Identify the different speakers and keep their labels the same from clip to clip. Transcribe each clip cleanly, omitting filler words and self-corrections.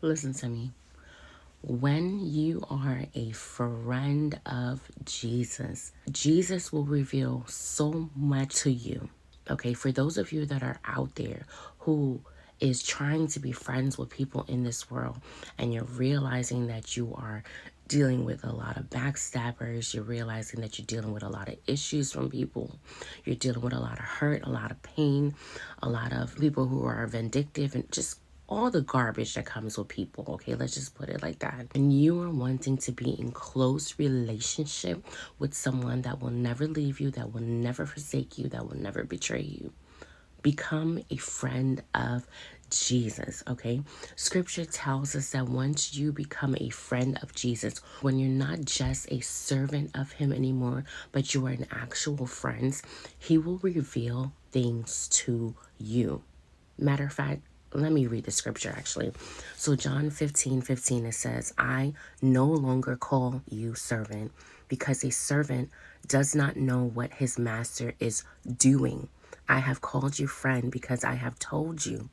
Speaker 1: Listen to me. When you are a friend of Jesus, Jesus will reveal so much to you. Okay, for those of you that are out there who is trying to be friends with people in this world, and you're realizing that you are dealing with a lot of backstabbers, you're realizing that you're dealing with a lot of issues from people, you're dealing with a lot of hurt, a lot of pain, a lot of people who are vindictive, and just all the garbage that comes with people. Okay, let's just put it like that. And you are wanting to be in close relationship with someone that will never leave you, that will never forsake you, that will never betray you. Become a friend of Jesus, okay? Scripture tells us that once you become a friend of Jesus, when you're not just a servant of him anymore, but you are an actual friend, he will reveal things to you. Matter of fact, let me read the scripture actually. So John 15:15, it says, I no longer call you servant, because a servant does not know what his master is doing. I have called you friend, because I have told you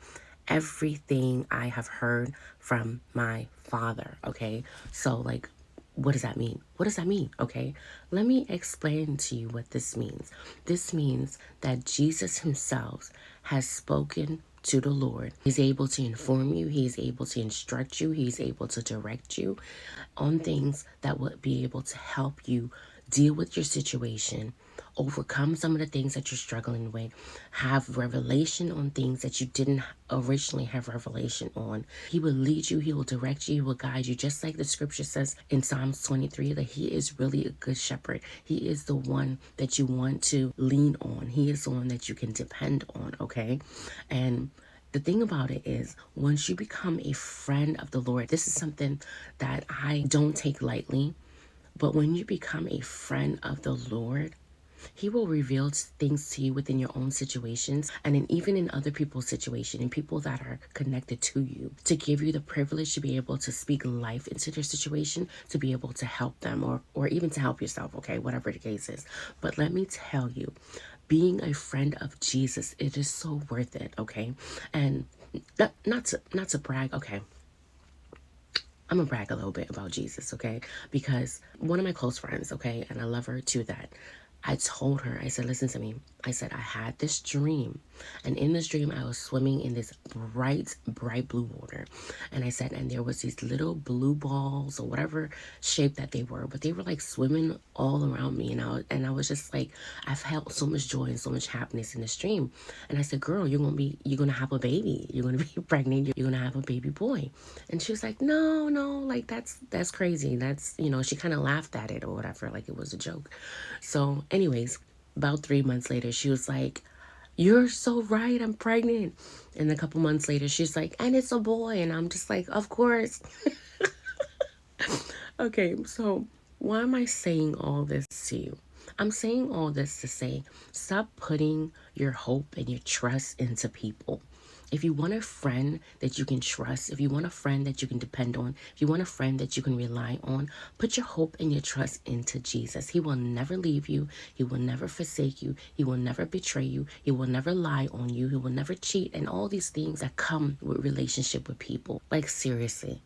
Speaker 1: everything I have heard from my Father. Okay, so like, what does that mean? What does that mean? Okay, let me explain to you what this means. This means that Jesus himself has spoken to the Lord. He's able to inform you, he's able to instruct you, he's able to direct you on things that will be able to help you deal with your situation, overcome some of the things that you're struggling with, have revelation on things that you didn't originally have revelation on. He will lead you, he will direct you, he will guide you, just like the scripture says in Psalms 23 that he is really a good shepherd. He is the one that you want to lean on. He is the one that you can depend on, okay? And the thing about it is, once you become a friend of the Lord, this is something that I don't take lightly, but when you become a friend of the Lord, he will reveal things to you within your own situations, and even in other people's situation, and people that are connected to you, to give you the privilege to be able to speak life into their situation, to be able to help them, or even to help yourself, okay, whatever the case is. But let me tell you, being a friend of Jesus, it is so worth it, okay? And not to brag, okay, I'm gonna brag a little bit about Jesus, okay? Because one of my close friends, okay, and I love her to that, I told her, I said, listen to me. I said, I had this dream. And in this dream, I was swimming in this bright, bright blue water. And I said, and there was these little blue balls or whatever shape that they were, but they were like swimming all around me. And I was just like, I felt so much joy and so much happiness in this dream. And I said, girl, you're gonna have a baby. You're gonna be pregnant. You're gonna have a baby boy. And she was like, no, like that's crazy. That's, she kind of laughed at it or whatever, like it was a joke. So anyways, about 3 months later, she was like, you're so right, I'm pregnant. And a couple months later, she's like, and it's a boy. And I'm just like, of course. Okay, so why am I saying all this to you? I'm saying all this to say, stop putting your hope and your trust into people. If you want a friend that you can trust, if you want a friend that you can depend on, if you want a friend that you can rely on, put your hope and your trust into Jesus. He will never leave you. He will never forsake you. He will never betray you. He will never lie on you. He will never cheat, and all these things that come with relationship with people. Like, seriously.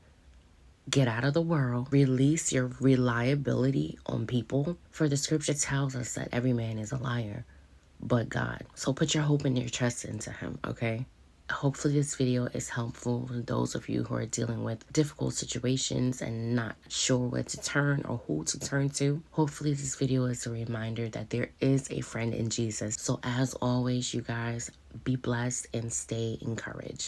Speaker 1: Get out of the world. Release your reliability on people. For the scripture tells us that every man is a liar but God. So put your hope and your trust into him, okay? Hopefully this video is helpful for those of you who are dealing with difficult situations and not sure where to turn or who to turn to. Hopefully this video is a reminder that there is a friend in Jesus. So as always, you guys, be blessed and stay encouraged.